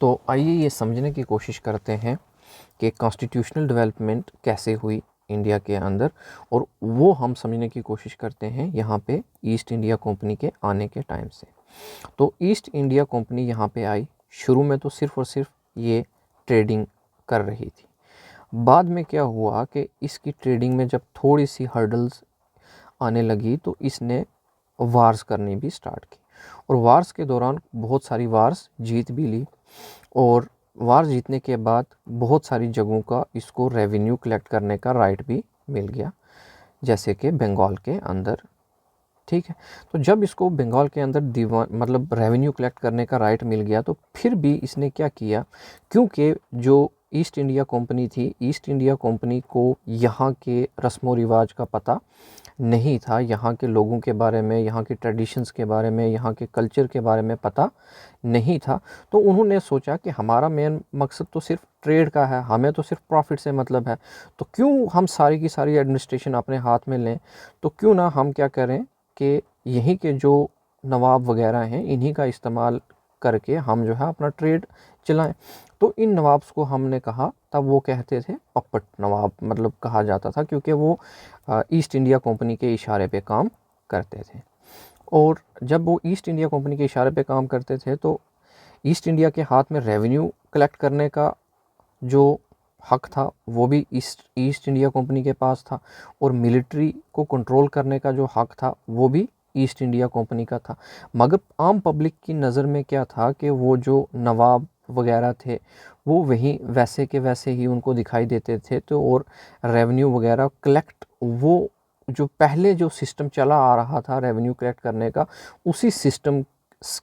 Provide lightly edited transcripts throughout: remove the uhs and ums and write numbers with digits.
तो आइए ये समझने की कोशिश करते हैं कि कॉन्स्टिट्यूशनल डेवलपमेंट कैसे हुई इंडिया के अंदर, और वो हम समझने की कोशिश करते हैं यहाँ पे ईस्ट इंडिया कंपनी के आने के टाइम से। तो ईस्ट इंडिया कंपनी यहाँ पे आई, शुरू में तो सिर्फ़ और सिर्फ ये ट्रेडिंग कर रही थी। बाद में क्या हुआ कि इसकी ट्रेडिंग में जब थोड़ी सी हर्डल्स आने लगी तो इसने वार्स करनी भी स्टार्ट की, और वार्स के दौरान बहुत सारी वार्स जीत भी ली, और वार जीतने के बाद बहुत सारी जगहों का इसको रेवेन्यू कलेक्ट करने का राइट भी मिल गया, जैसे कि बंगाल के अंदर। ठीक है, तो जब इसको बंगाल के अंदर मतलब रेवेन्यू कलेक्ट करने का राइट मिल गया, तो फिर भी इसने क्या किया, क्योंकि जो ईस्ट इंडिया कंपनी थी, ईस्ट इंडिया कंपनी को यहाँ के रस्मों रिवाज का पता नहीं था, यहाँ के लोगों के बारे में, यहाँ के ट्रेडिशंस के बारे में, यहाँ के कल्चर के बारे में पता नहीं था। तो उन्होंने सोचा कि हमारा मेन मकसद तो सिर्फ ट्रेड का है, हमें तो सिर्फ प्रॉफिट से मतलब है, तो क्यों हम सारी की सारी एडमिनिस्ट्रेशन अपने हाथ में लें, तो क्यों ना हम क्या करें कि यहीं के जो नवाब वगैरह हैं इन्हीं का इस्तेमाल करके हम जो है अपना ट्रेड चलाएं। तो इन नवाब्स को हमने कहा, तब वो कहते थे पप्पट नवाब, मतलब कहा जाता था, क्योंकि वो ईस्ट इंडिया कंपनी के इशारे पे काम करते थे। और जब वो ईस्ट इंडिया कंपनी के इशारे पे काम करते थे तो ईस्ट इंडिया के हाथ में रेवेन्यू कलेक्ट करने का जो हक था वो भी ईस्ट इंडिया कंपनी के पास था, और मिलिट्री को कंट्रोल करने का जो हक था वो भी ईस्ट इंडिया कंपनी का था। मगर आम पब्लिक की नज़र में क्या था कि वो जो नवाब वगैरह थे वो वहीं वैसे के वैसे ही उनको दिखाई देते थे, तो और रेवेन्यू वगैरह कलेक्ट, वो जो पहले जो सिस्टम चला आ रहा था रेवेन्यू कलेक्ट करने का, उसी सिस्टम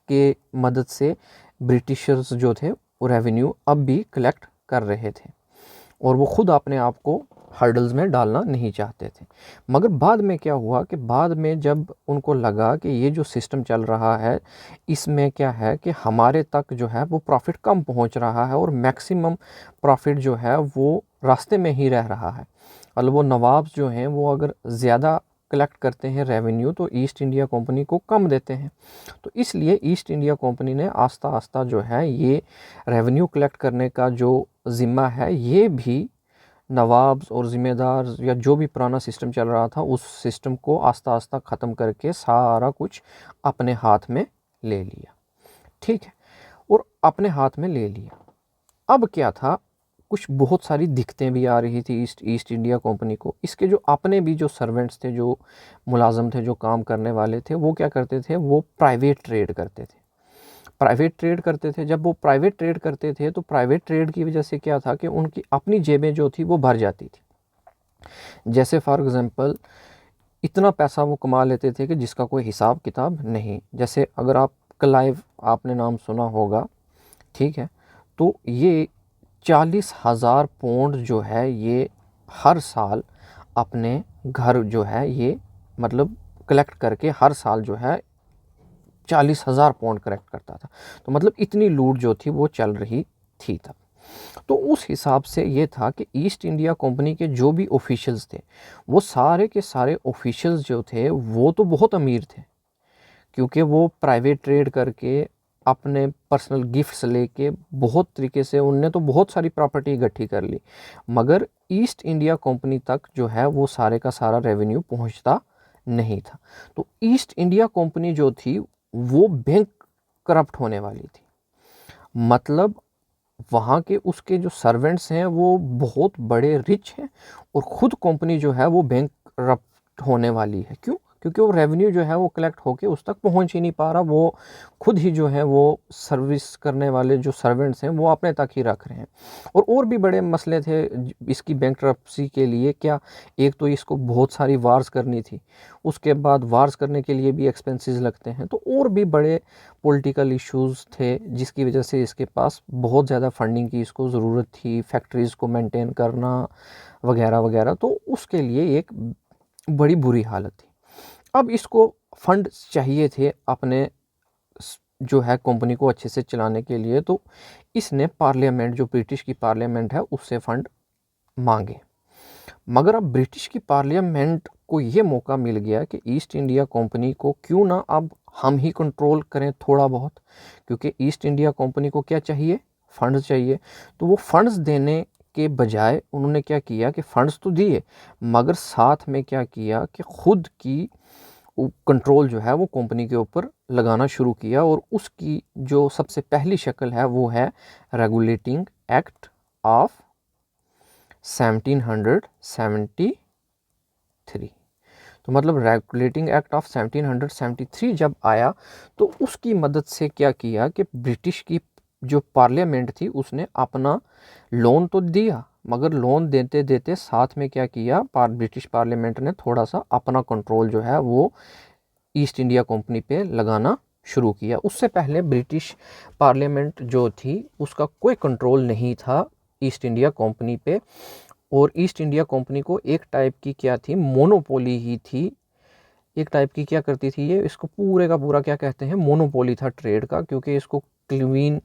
के मदद से ब्रिटिशर्स जो थे वो रेवेन्यू अब भी कलेक्ट कर रहे थे, और वो ख़ुद अपने आप को हर्डल्स में डालना नहीं चाहते थे। मगर बाद में क्या हुआ कि बाद में जब उनको लगा कि ये जो सिस्टम चल रहा है इसमें क्या है कि हमारे तक जो है वो प्रॉफिट कम पहुंच रहा है, और मैक्सिमम प्रॉफिट जो है वो रास्ते में ही रह रहा है। मतलब वो नवाब्स जो हैं वो अगर ज़्यादा कलेक्ट करते हैं रेवेन्यू तो ईस्ट इंडिया कंपनी को कम देते हैं। तो इसलिए ईस्ट इंडिया कंपनी ने आस्ता आस्ता जो है ये रेवेन्यू कलेक्ट करने का जो ज़िम्मा है ये भी नवाब्स और ज़िम्मेदार या जो भी पुराना सिस्टम चल रहा था उस सिस्टम को आस्ता आस्ता ख़त्म करके सारा कुछ अपने हाथ में ले लिया। ठीक है, और अपने हाथ में ले लिया। अब क्या था, कुछ बहुत सारी दिक्कतें भी आ रही थी ईस्ट इंडिया कंपनी को। इसके जो अपने भी जो सर्वेंट्स थे, जो मुलाजम थे, जो काम करने वाले थे, वो क्या करते थे, वो प्राइवेट ट्रेड करते थे। प्राइवेट ट्रेड करते थे। जब वो प्राइवेट ट्रेड करते थे तो प्राइवेट ट्रेड की वजह से क्या था कि उनकी अपनी जेबें जो थी वो भर जाती थी। जैसे फॉर एग्जांपल इतना पैसा वो कमा लेते थे कि जिसका कोई हिसाब किताब नहीं। जैसे अगर आप क्लाइव, आपने नाम सुना होगा, ठीक है, तो ये 40,000 पाउंड जो है ये हर साल अपने घर जो है ये मतलब कलेक्ट करके हर साल जो है 40,000 पाउंड कलेक्ट करता था। तो मतलब इतनी लूट जो थी वो चल रही थी तब। तो उस हिसाब से ये था कि ईस्ट इंडिया कंपनी के जो भी ऑफिशियल्स थे वो सारे के सारे ऑफिशियल्स जो थे वो तो बहुत अमीर थे, क्योंकि वो प्राइवेट ट्रेड करके अपने पर्सनल गिफ्ट्स लेके बहुत तरीके से उनने तो बहुत सारी प्रॉपर्टी इकट्ठी कर ली। मगर ईस्ट इंडिया कंपनी तक जो है वो सारे का सारा रेवेन्यू पहुंचता नहीं था। तो ईस्ट इंडिया कंपनी जो थी वो बैंक करप्ट होने वाली थी। मतलब वहाँ के उसके जो सर्वेंट्स हैं वो बहुत बड़े रिच हैं, और ख़ुद कंपनी जो है वो बैंक करप्ट होने वाली है। क्यों? क्योंकि वो रेवेन्यू जो है वो कलेक्ट होके उस तक पहुँच ही नहीं पा रहा। वो खुद ही जो है वो सर्विस करने वाले जो सर्वेंट्स हैं वो अपने तक ही रख रहे हैं। और भी बड़े मसले थे इसकी बैंकरप्सी के लिए। क्या, एक तो इसको बहुत सारी वार्स करनी थी, उसके बाद वार्स करने के लिए भी एक्सपेंसेस लगते हैं, तो और भी बड़े पॉलिटिकल इश्यूज़ थे जिसकी वजह से इसके पास बहुत ज़्यादा फंडिंग की इसको ज़रूरत थी, फैक्ट्रीज़ को मेंटेन करना वगैरह वगैरह। तो उसके लिए एक बड़ी बुरी हालत थी। अब इसको फंड चाहिए थे अपने जो है कंपनी को अच्छे से चलाने के लिए, तो इसने पार्लियामेंट, जो ब्रिटिश की पार्लियामेंट है, उससे फंड मांगे। मगर अब ब्रिटिश की पार्लियामेंट को ये मौका मिल गया कि ईस्ट इंडिया कंपनी को क्यों ना अब हम ही कंट्रोल करें थोड़ा बहुत, क्योंकि ईस्ट इंडिया कंपनी को क्या चाहिए, फंड्स चाहिए। तो वो फंड्स देने के बजाय उन्होंने क्या किया कि फंड्स तो दिए, मगर साथ में क्या किया कि खुद की कंट्रोल जो है वो कंपनी के ऊपर लगाना शुरू किया। और उसकी जो सबसे पहली शक्ल है वो है रेगुलेटिंग एक्ट ऑफ 1773। तो मतलब रेगुलेटिंग एक्ट ऑफ 1773 जब आया तो उसकी मदद से क्या किया कि ब्रिटिश की जो पार्लियामेंट थी उसने अपना लोन तो दिया, मगर लोन देते देते साथ में क्या किया, ब्रिटिश पार्लियामेंट ने थोड़ा सा अपना कंट्रोल जो है वो ईस्ट इंडिया कंपनी पे लगाना शुरू किया। उससे पहले ब्रिटिश पार्लियामेंट जो थी उसका कोई कंट्रोल नहीं था ईस्ट इंडिया कंपनी पे। और ईस्ट इंडिया कंपनी को एक टाइप की क्या थी, मोनोपोली ही थी। एक टाइप की क्या करती थी ये, इसको पूरे का पूरा क्या कहते हैं, मोनोपोली था ट्रेड का। क्योंकि इसको क्वीन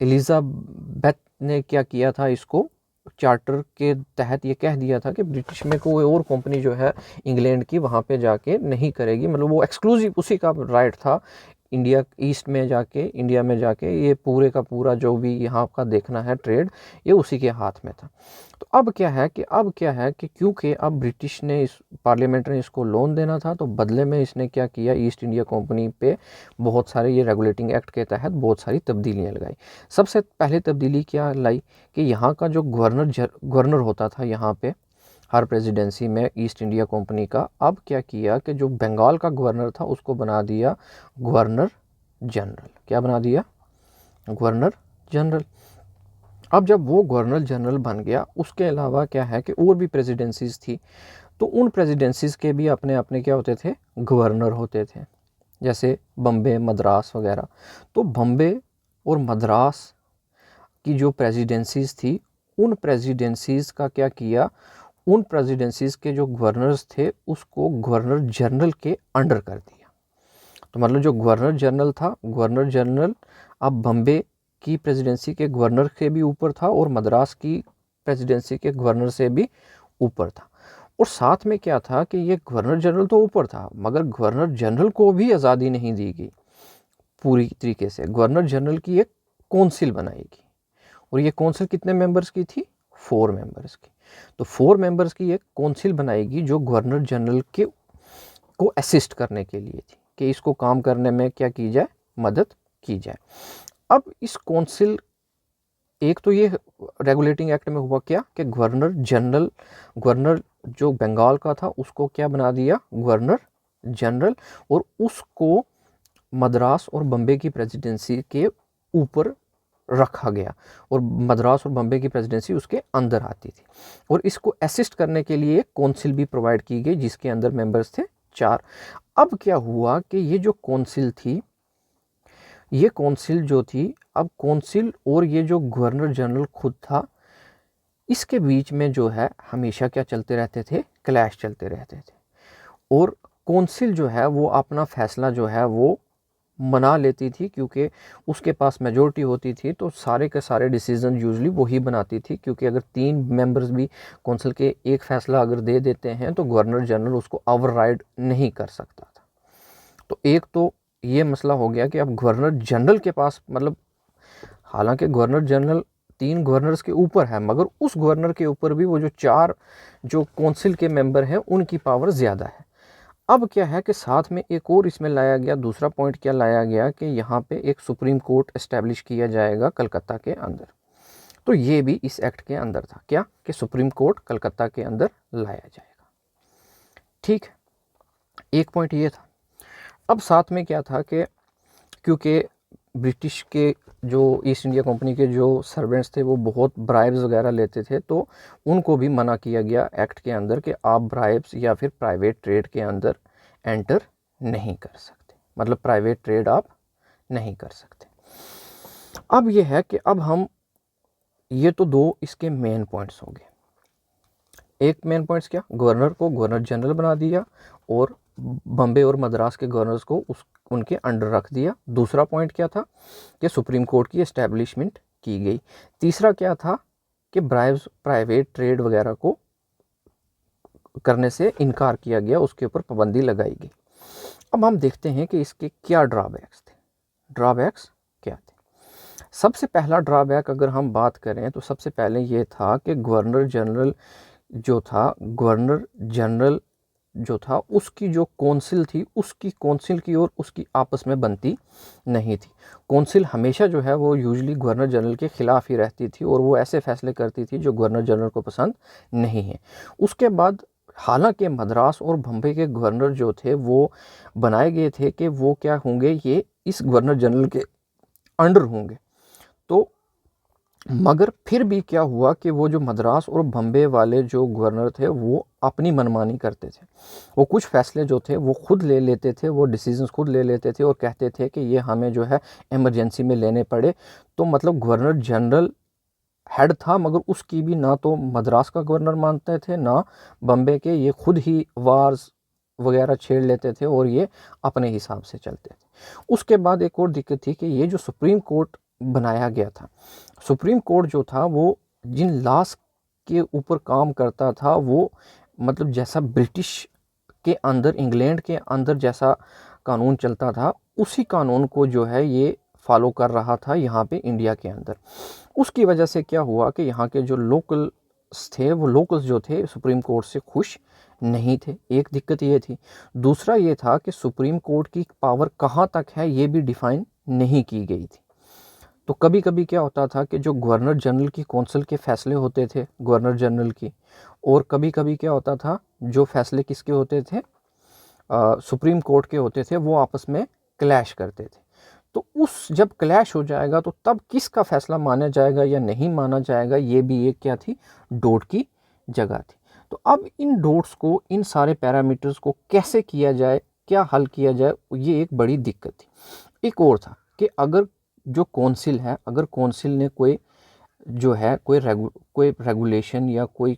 एलिजाबेथ ने क्या किया था, इसको चार्टर के तहत ये कह दिया था कि ब्रिटिश में कोई और कंपनी जो है इंग्लैंड की वहाँ पे जाके नहीं करेगी। मतलब वो एक्सक्लूसिव उसी का राइट था इंडिया ईस्ट में जाके, इंडिया में जाके ये पूरे का पूरा जो भी यहाँ का देखना है ट्रेड, ये उसी के हाथ में था। तो अब क्या है कि क्योंकि अब ब्रिटिश ने इस पार्लियामेंट ने इसको लोन देना था, तो बदले में इसने क्या किया, ईस्ट इंडिया कंपनी पे बहुत सारे ये रेगुलेटिंग एक्ट के तहत बहुत सारी तब्दीलियाँ लगाई। सबसे पहले तब्दीली क्या लाई कि यहाँ का जो गवर्नर होता था यहाँ पे हर प्रेसिडेंसी में ईस्ट इंडिया कंपनी का, अब क्या किया कि जो बंगाल का गवर्नर था उसको बना दिया गवर्नर जनरल। क्या बना दिया, गवर्नर जनरल। अब जब वो गवर्नर जनरल बन गया, उसके अलावा क्या है कि और भी प्रेसिडेंसीज थी, तो उन प्रेसिडेंसीज के भी अपने अपने क्या होते थे, गवर्नर होते थे। जैसे बम्बे, मद्रास वगैरह। तो बम्बे और मद्रास की जो प्रेसिडेंसीज थी, उन प्रेसिडेंसीज का क्या किया, उन प्रेसिडेंसीज के जो गवर्नर्स थे उसको गवर्नर जनरल के अंडर कर दिया। तो मतलब जो गवर्नर जनरल था, गवर्नर जनरल अब बम्बे की प्रेसिडेंसी के गवर्नर के भी ऊपर था और मद्रास की प्रेसिडेंसी के गवर्नर से भी ऊपर था। और साथ में क्या था कि ये गवर्नर जनरल तो ऊपर था, मगर गवर्नर जनरल को भी आज़ादी नहीं दी गई पूरी तरीके से। गवर्नर जनरल की एक काउंसिल बनाएगी, और ये काउंसिल कितने मेंबर्स की थी, 4 मेंबर्स की। तो 4 मेंबर्स की एक काउंसिल बनाएगी जो गवर्नर जनरल के को असिस्ट करने के लिए थी कि इसको काम करने में क्या की जाए, मदद की जाए। अब इस काउंसिल, एक तो ये रेगुलेटिंग एक्ट में हुआ क्या कि गवर्नर जनरल, गवर्नर जो बंगाल का था उसको क्या बना दिया, गवर्नर जनरल, और उसको मद्रास और बम्बे की प्रेसिडेंसी के ऊपर रखा गया, और मद्रास और बम्बे की प्रेसिडेंसी उसके अंदर आती थी। और इसको असिस्ट करने के लिए काउंसिल भी प्रोवाइड की गई जिसके अंदर मेंबर्स थे 4। अब क्या हुआ कि ये जो काउंसिल थी, ये काउंसिल जो थी, अब काउंसिल और ये जो गवर्नर जनरल खुद था, इसके बीच में जो है हमेशा क्या चलते रहते थे, क्लैश चलते रहते थे। और काउंसिल जो है वो अपना फैसला जो है वो मना लेती थी, क्योंकि उसके पास मेजॉरिटी होती थी, तो सारे के सारे डिसीजन यूजुअली वही बनाती थी। क्योंकि अगर 3 मेंबर्स भी काउंसिल के एक फैसला अगर दे देते हैं तो गवर्नर जनरल उसको ओवरराइड नहीं कर सकता था। तो एक तो ये मसला हो गया कि अब गवर्नर जनरल के पास, मतलब हालांकि गवर्नर जनरल 3 गवर्नर्स के ऊपर है, मगर उस गवर्नर के ऊपर भी वो जो 4 जो काउंसिल के मेंबर हैं उनकी पावर ज़्यादा है। अब क्या है कि साथ में एक और इसमें लाया गया, दूसरा पॉइंट क्या लाया गया कि यहाँ पे एक सुप्रीम कोर्ट एस्टेब्लिश किया जाएगा कलकत्ता के अंदर। तो ये भी इस एक्ट के अंदर था, क्या कि सुप्रीम कोर्ट कलकत्ता के अंदर लाया जाएगा। ठीक है, एक पॉइंट ये था। अब साथ में क्या था कि क्योंकि ब्रिटिश के जो ईस्ट इंडिया कंपनी के जो सर्वेंट्स थे वो बहुत ब्राइब्स वगैरह लेते थे, तो उनको भी मना किया गया एक्ट के अंदर कि आप ब्राइब्स या फिर प्राइवेट ट्रेड के अंदर एंटर नहीं कर सकते, मतलब प्राइवेट ट्रेड आप नहीं कर सकते। अब ये है कि अब हम, ये तो 2 इसके मेन पॉइंट्स हो गए। एक मेन पॉइंट्स क्या, गवर्नर को गवर्नर जनरल बना दिया और बम्बे और मद्रास के गवर्नर्स को उनके अंडर रख दिया। दूसरा पॉइंट क्या था कि सुप्रीम कोर्ट की एस्टैब्लिशमेंट की गई। तीसरा क्या था कि ब्राइब्स, प्राइवेट ट्रेड वगैरह को करने से इनकार किया गया, उसके ऊपर पाबंदी लगाई गई। अब हम देखते हैं कि इसके क्या ड्रॉबैक्स थे। ड्रॉबैक्स क्या थे, सबसे पहला ड्रॉबैक अगर हम बात करें तो सबसे पहले ये था कि गवर्नर जनरल जो था उसकी जो कौंसिल थी, उसकी कौंसिल की और उसकी आपस में बनती नहीं थी। कौंसिल हमेशा जो है वो यूजुअली गवर्नर जनरल के ख़िलाफ़ ही रहती थी और वो ऐसे फैसले करती थी जो गवर्नर जनरल को पसंद नहीं है। उसके बाद हालांकि मद्रास और बम्बई के गवर्नर जो थे वो बनाए गए थे कि वो क्या होंगे, ये इस गवर्नर जनरल के अंडर होंगे। तो मगर फिर भी क्या हुआ कि वो जो मद्रास और बम्बे वाले जो गवर्नर थे वो अपनी मनमानी करते थे। वो कुछ फैसले जो थे वो खुद ले लेते थे, वो डिसीजंस खुद ले लेते थे और कहते थे कि ये हमें जो है इमरजेंसी में लेने पड़े। तो मतलब गवर्नर जनरल हेड था, मगर उसकी भी ना तो मद्रास का गवर्नर मानते थे ना बम्बे के, ये खुद ही वार्स वगैरह छेड़ लेते थे और ये अपने हिसाब से चलते थे। उसके बाद एक और दिक्कत थी कि ये जो सुप्रीम कोर्ट बनाया गया था, सुप्रीम कोर्ट जो था वो जिन लॉस के ऊपर काम करता था वो मतलब जैसा ब्रिटिश के अंदर, इंग्लैंड के अंदर जैसा कानून चलता था उसी कानून को जो है ये फॉलो कर रहा था यहाँ पे इंडिया के अंदर। उसकी वजह से क्या हुआ कि यहाँ के जो लोकल्स थे, वो लोकल्स जो थे सुप्रीम कोर्ट से खुश नहीं थे। एक दिक्कत ये थी। दूसरा ये था कि सुप्रीम कोर्ट की पावर कहाँ तक है ये भी डिफाइन नहीं की गई थी। तो कभी कभी क्या होता था कि जो गवर्नर जनरल की कौंसिल के फैसले होते थे गवर्नर जनरल की, और कभी कभी क्या होता था जो फैसले किसके होते थे, सुप्रीम कोर्ट के होते थे, वो आपस में क्लैश करते थे। तो उस जब क्लैश हो जाएगा तो तब किसका फैसला माना जाएगा या नहीं माना जाएगा, ये भी एक क्या थी, डोट की जगह थी। तो अब इन डोट्स को, इन सारे पैरामीटर्स को कैसे किया जाए, क्या हल किया जाए, ये एक बड़ी दिक्कत थी। एक और था कि अगर जो कौंसिल है, अगर कौंसिल ने कोई जो है कोई रेगुलेशन या कोई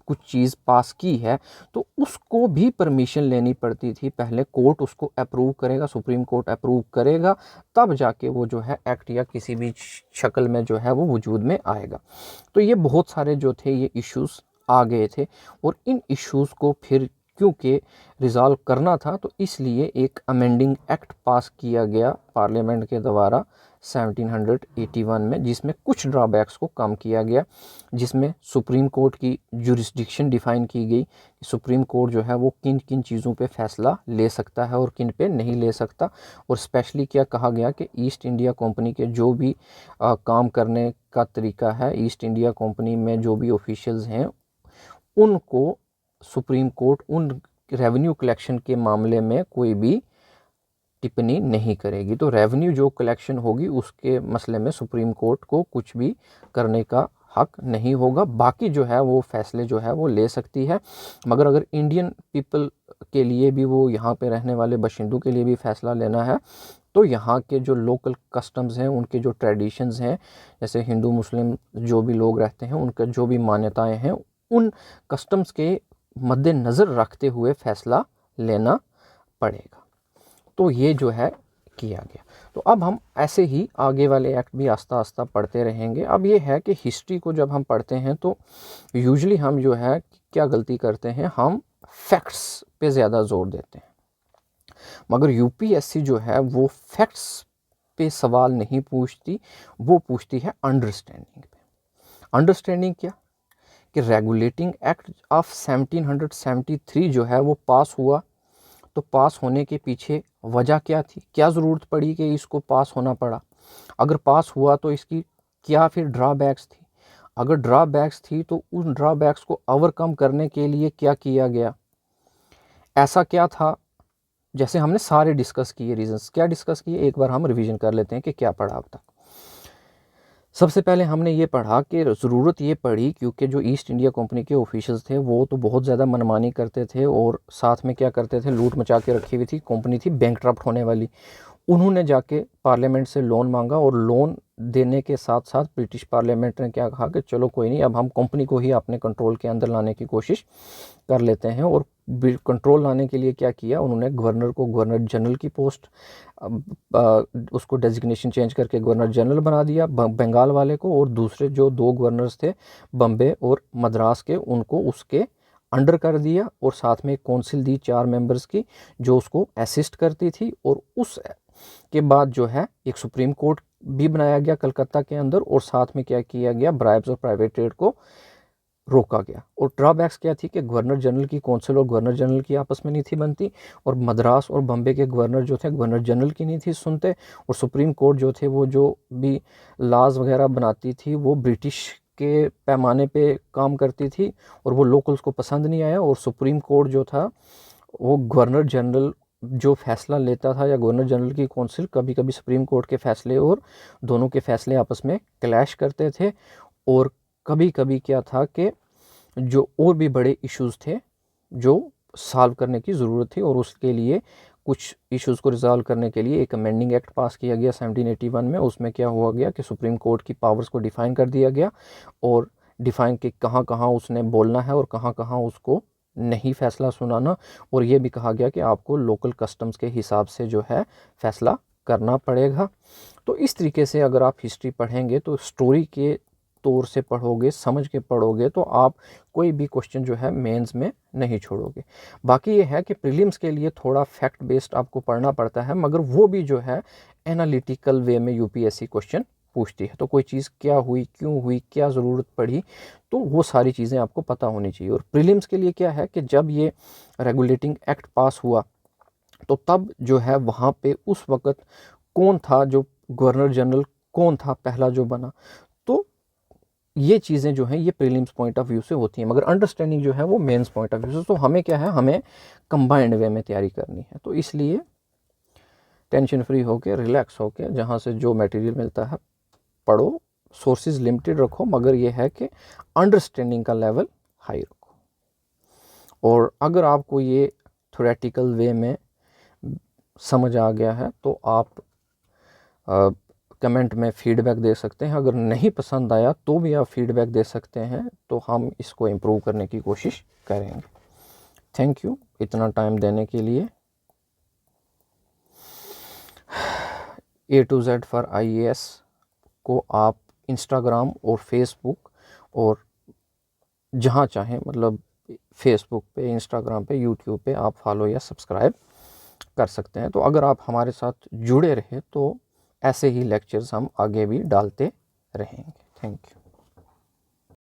कुछ चीज़ पास की है तो उसको भी परमिशन लेनी पड़ती थी। पहले कोर्ट उसको अप्रूव करेगा, सुप्रीम कोर्ट अप्रूव करेगा, तब जाके वो जो है एक्ट या किसी भी शक्ल में जो है वो वजूद में आएगा। तो ये बहुत सारे जो थे ये इश्यूज़ आ गए थे और इन इश्यूज़ को फिर क्योंकि रिज़ॉल्व करना था तो इसलिए एक अमेंडिंग एक्ट पास किया गया पार्लियामेंट के द्वारा 1781 में, जिसमें कुछ ड्रॉबैक्स को कम किया गया, जिसमें सुप्रीम कोर्ट की जुरिस्डिक्शन डिफ़ाइन की गई कि सुप्रीम कोर्ट जो है वो किन किन चीज़ों पे फ़ैसला ले सकता है और किन पे नहीं ले सकता। और स्पेशली क्या कहा गया कि ईस्ट इंडिया कंपनी के जो भी काम करने का तरीका है, ईस्ट इंडिया कंपनी में जो भी ऑफिशियल्स हैं उनको सुप्रीम कोर्ट उन रेवेन्यू कलेक्शन के मामले में कोई भी टिप्पणी नहीं करेगी। तो रेवेन्यू जो कलेक्शन होगी उसके मसले में सुप्रीम कोर्ट को कुछ भी करने का हक नहीं होगा। बाकी जो है वो फैसले जो है वो ले सकती है, मगर अगर इंडियन पीपल के लिए भी, वो यहाँ पे रहने वाले बाशिंदों के लिए भी फैसला लेना है तो यहाँ के जो लोकल कस्टम्स हैं, उनके जो ट्रेडिशंस हैं, जैसे हिंदू मुस्लिम जो भी लोग रहते हैं उनका जो भी मान्यताएं हैं, उन कस्टम्स के मद्देनज़र रखते हुए फ़ैसला लेना पड़ेगा। तो ये जो है किया गया। तो अब हम ऐसे ही आगे वाले एक्ट भी आस्ता आस्ता पढ़ते रहेंगे। अब ये है कि हिस्ट्री को जब हम पढ़ते हैं तो यूजुअली हम जो है क्या गलती करते हैं, हम फैक्ट्स पे ज़्यादा जोर देते हैं, मगर यूपीएससी जो है वो फैक्ट्स पे सवाल नहीं पूछती, वो पूछती है अंडरस्टैंडिंग पे। अंडरस्टैंडिंग क्या कि रेगुलेटिंग एक्ट ऑफ 1773 जो है वो पास हुआ, तो पास होने के पीछे वजह क्या थी, क्या ज़रूरत पड़ी कि इसको पास होना पड़ा, अगर पास हुआ तो इसकी क्या फिर ड्रॉबैक्स थी, अगर ड्रॉबैक्स थी तो उन ड्रॉबैक्स को ओवरकम करने के लिए क्या किया गया, ऐसा क्या था। जैसे हमने सारे डिस्कस किए रीजंस, क्या डिस्कस किए, एक बार हम रिवीजन कर लेते हैं कि क्या पढ़ा अब तक। सबसे पहले हमने ये पढ़ा कि ज़रूरत ये पड़ी क्योंकि जो ईस्ट इंडिया कंपनी के ऑफिशियल्स थे वो तो बहुत ज़्यादा मनमानी करते थे और साथ में क्या करते थे, लूट मचा के रखी हुई थी, कंपनी थी बैंकक्रप्ट होने वाली। उन्होंने जाके पार्लियामेंट से लोन मांगा और लोन देने के साथ साथ ब्रिटिश पार्लियामेंट ने क्या कहा कि चलो कोई नहीं, अब हम कंपनी को ही अपने कंट्रोल के अंदर लाने की कोशिश कर लेते हैं। और कंट्रोल लाने के लिए क्या किया, उन्होंने गवर्नर को गवर्नर जनरल की पोस्ट, उसको डेजिग्नेशन चेंज करके गवर्नर जनरल बना दिया बंगाल वाले को, और दूसरे जो दो गवर्नर्स थे बम्बे और मद्रास के, उनको उसके अंडर कर दिया। और साथ में एक काउंसिल दी 4 मेंबर्स की जो उसको असिस्ट करती थी। और उस के बाद जो है एक सुप्रीम कोर्ट भी बनाया गया कलकत्ता के अंदर, और साथ में क्या किया गया, ब्राइब्स और प्राइवेट ट्रेड को रोका गया। और ड्रॉबैक्स क्या थी कि गवर्नर जनरल की काउंसिल और गवर्नर जनरल की आपस में नहीं थी बनती, और मद्रास और बम्बे के गवर्नर जो थे गवर्नर जनरल की नहीं थी सुनते, और सुप्रीम कोर्ट जो थे वो जो भी लॉज वगैरह बनाती थी वो ब्रिटिश के पैमाने पे काम करती थी, और वो लोकल्स को पसंद नहीं आया। और सुप्रीम कोर्ट जो था वो गवर्नर जनरल जो फैसला लेता था, या गवर्नर जनरल की काउंसिल, कभी कभी सुप्रीम कोर्ट के फैसले और दोनों के फैसले आपस में क्लैश करते थे। और कभी कभी क्या था कि जो और भी बड़े इश्यूज़ थे जो सॉल्व करने की ज़रूरत थी, और उसके लिए कुछ इश्यूज़ को रिजॉल्व करने के लिए एक अमेंडिंग एक्ट पास किया गया 1781 में। उसमें क्या हुआ गया कि सुप्रीम कोर्ट की पावर्स को डिफ़ाइन कर दिया गया, और डिफ़ाइन कि कहाँ कहाँ उसने बोलना है और कहाँ कहाँ उसको नहीं फैसला सुनाना। और ये भी कहा गया कि आपको लोकल कस्टम्स के हिसाब से जो है फैसला करना पड़ेगा। तो इस तरीके से अगर आप हिस्ट्री पढ़ेंगे तो स्टोरी के तौर से पढ़ोगे, समझ के पढ़ोगे, तो आप कोई भी क्वेश्चन जो है मेंस में नहीं छोड़ोगे। बाकी ये है कि प्रीलिम्स के लिए थोड़ा फैक्ट बेस्ड आपको पढ़ना पड़ता है, मगर वो भी जो है एनालिटिकल वे में यूपीएससी क्वेश्चन पूछती है। तो कोई चीज़ क्या हुई, क्यों हुई, क्या ज़रूरत पड़ी, तो वो सारी चीज़ें आपको पता होनी चाहिए। और प्रीलिम्स के लिए क्या है कि जब ये रेगुलेटिंग एक्ट पास हुआ तो तब जो है वहाँ पे उस वक़्त कौन था, जो गवर्नर जनरल कौन था पहला जो बना, तो ये चीज़ें जो हैं ये प्रीलिम्स पॉइंट ऑफ व्यू से होती हैं, मगर अंडरस्टैंडिंग जो है वो मेंस पॉइंट ऑफ व्यू से। तो हमें क्या है, हमें कंबाइंड वे में तैयारी करनी है। तो इसलिए टेंशन फ्री होके, रिलैक्स होके, जहाँ से जो मटेरियल मिलता है पढ़ो, सोर्सेज लिमिटेड रखो, मगर ये है कि अंडरस्टैंडिंग का लेवल हाई रखो। और अगर आपको ये थ्योरेटिकल वे में समझ आ गया है तो आप कमेंट में फीडबैक दे सकते हैं। अगर नहीं पसंद आया तो भी आप फीडबैक दे सकते हैं, तो हम इसको इम्प्रूव करने की कोशिश करेंगे। थैंक यू इतना टाइम देने के लिए। A to Z for IAS को आप इंस्टाग्राम और फेसबुक और जहाँ चाहें, मतलब फेसबुक पे, इंस्टाग्राम पे, यूट्यूब पे आप फॉलो या सब्सक्राइब कर सकते हैं। तो अगर आप हमारे साथ जुड़े रहे तो ऐसे ही लेक्चर्स हम आगे भी डालते रहेंगे। Thank you.